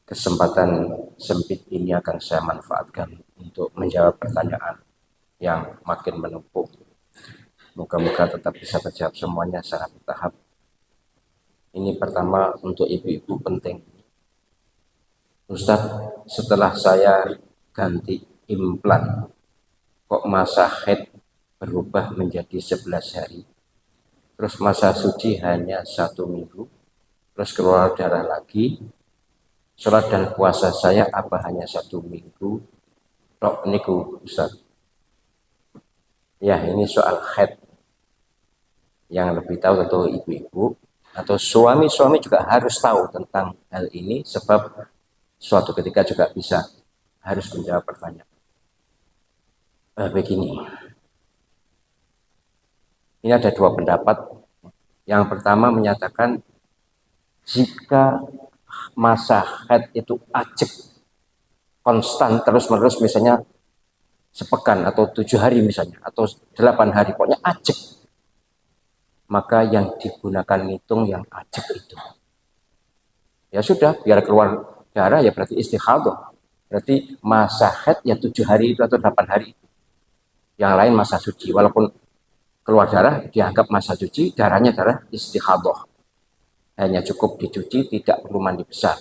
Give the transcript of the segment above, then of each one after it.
Kesempatan sempit ini akan saya manfaatkan untuk menjawab pertanyaan yang makin menumpuk. Moga-moga tetap bisa terjawab semuanya secara bertahap. Ini pertama untuk ibu-ibu penting. Ustaz, setelah saya ganti implan, kok masa haid berubah menjadi 11 hari? Terus masa suci hanya 1 minggu, terus keluar darah lagi. Sholat dan puasa saya apa hanya 1 minggu? Tok niku Ustaz. Ya, ini soal haid. Yang lebih tahu tentu ibu-ibu atau suami-suami juga harus tahu tentang hal ini, sebab suatu ketika juga bisa harus menjawab pertanyaan. Begini, ini ada dua pendapat. Yang pertama menyatakan jika masa haid itu acek konstan terus-menerus, misalnya sepekan atau 7 hari misalnya, atau 8 hari, pokoknya acek, maka yang digunakan ngitung yang acek itu. Ya sudah, biar keluar darah ya berarti istikhadah. Berarti masa haid ya 7 hari itu atau 8 hari. Yang lain masa suci. Walaupun keluar darah dianggap masa suci, darahnya darah istikhadah. Hanya cukup dicuci, tidak perlu mandi besar.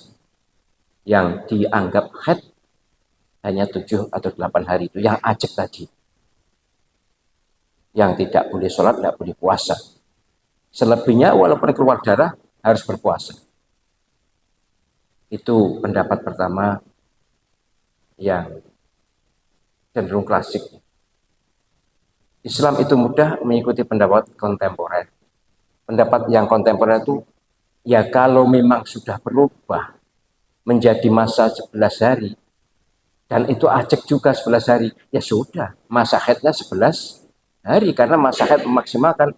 Yang dianggap haid hanya 7 atau 8 hari itu, yang acek tadi. Yang tidak boleh sholat, tidak boleh puasa. Selebihnya walaupun keluar darah harus berpuasa. Itu pendapat pertama yang cenderung klasik. Islam itu mudah mengikuti pendapat kontemporer. Pendapat yang kontemporer itu, ya kalau memang sudah berubah menjadi masa 11 hari, dan itu acek juga 11 hari, ya sudah, masa haidnya 11 hari, karena masa haid memaksimalkan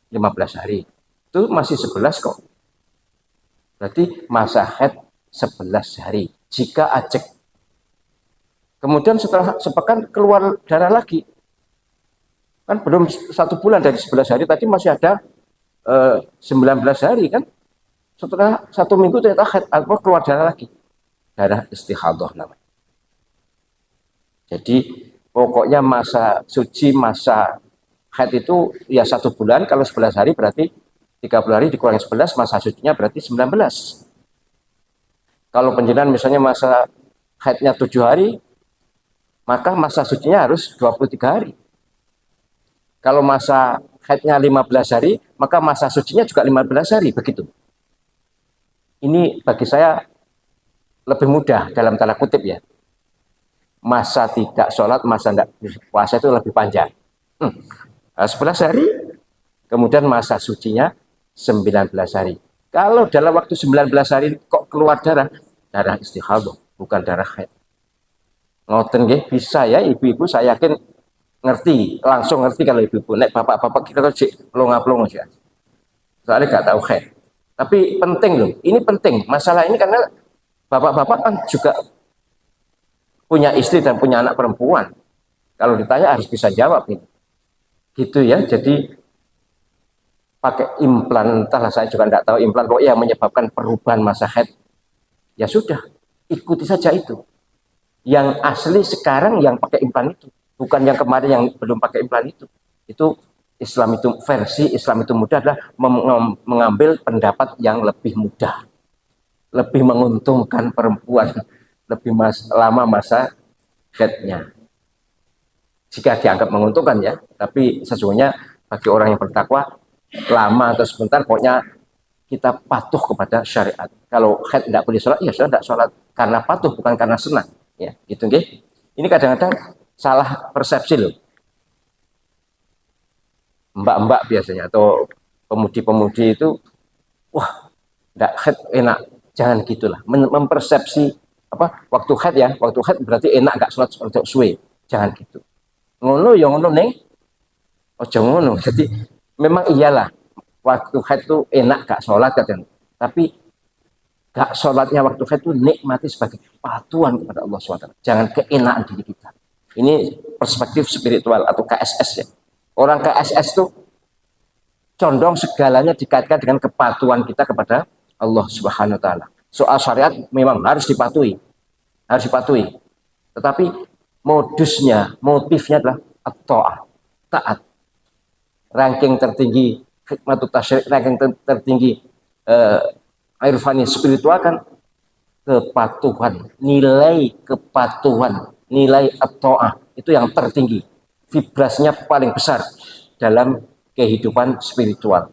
15 hari. Itu masih 11 kok. Berarti masa haid 11 hari, jika acek. Kemudian setelah sepekan keluar darah lagi, kan belum 1 bulan dari 11 hari, tadi masih ada 19 hari kan. Setelah 1 minggu ternyata haid, keluar darah lagi, darah istikhadah namanya. Jadi pokoknya masa suci, masa haid itu ya 1 bulan. Kalau 11 hari berarti 30 hari dikurangi 11, masa sucinya berarti 19. Kalau penjenengan misalnya masa haidnya 7 hari, maka masa sucinya harus 23 hari. Kalau masa haidnya 15 hari, maka masa sucinya juga 15 hari, begitu. Ini bagi saya lebih mudah dalam tanda kutip ya. Masa tidak sholat, masa tidak puasa itu lebih panjang. 11 hari, kemudian masa sucinya 19 hari. Kalau dalam waktu 19 hari kok keluar darah, darah istikhadah, bukan darah haid. Ngoten nggih, bisa ya ibu-ibu, saya yakin ngerti, langsung ngerti kalau ibu-ibu. Nek bapak-bapak kita tuh pelonga-pelonga aja. Soalnya gak tahu haid. Tapi penting loh, ini penting. Masalah ini karena bapak-bapak kan juga punya istri dan punya anak perempuan. Kalau ditanya harus bisa jawab ini. Gitu ya, jadi pakai implan, entahlah, saya juga tidak tahu implan, kok yang menyebabkan perubahan masa haid. Ya sudah, ikuti saja itu. Yang asli sekarang yang pakai implan itu, bukan yang kemarin yang belum pakai implan itu. Itu Islam itu, versi Islam itu mudah adalah mengambil pendapat yang lebih mudah, lebih menguntungkan perempuan, lebih lama masa haidnya. Jika dianggap menguntungkan ya, tapi sesungguhnya bagi orang yang bertakwa, lama atau sebentar, pokoknya kita patuh kepada syariat. Kalau haid tidak boleh sholat, ya sudah tidak sholat, karena patuh bukan karena senang. Ya, gitu nggih. Ini kadang-kadang salah persepsi loh. Mbak-mbak biasanya atau pemudi-pemudi itu, wah, tidak haid enak, jangan gitulah. Mempersepsi apa waktu haid ya, waktu haid berarti enak gak sholat untuk suwe, jangan gitu. Ngono ya ngono nih, ojo ngono. Jadi memang iyalah waktu haid itu enak gak sholat kadang, tapi gak sholatnya waktu haid itu nikmati sebagai kepatuhan kepada Allah SWT. Jangan keenaan diri kita. Ini perspektif spiritual atau KSS ya. Orang KSS itu condong segalanya dikaitkan dengan kepatuhan kita kepada Allah Subhanahu Wa Taala. Soal syariat memang harus dipatuhi, harus dipatuhi. Tetapi modusnya, motifnya adalah at-ta'ah, taat. Ranking tertinggi hikmatut tasyrik, ranking tertinggi irfani spiritual kan kepatuhan, nilai kepatuhan, nilai at-ta'ah itu yang tertinggi, vibrasinya paling besar dalam kehidupan spiritual.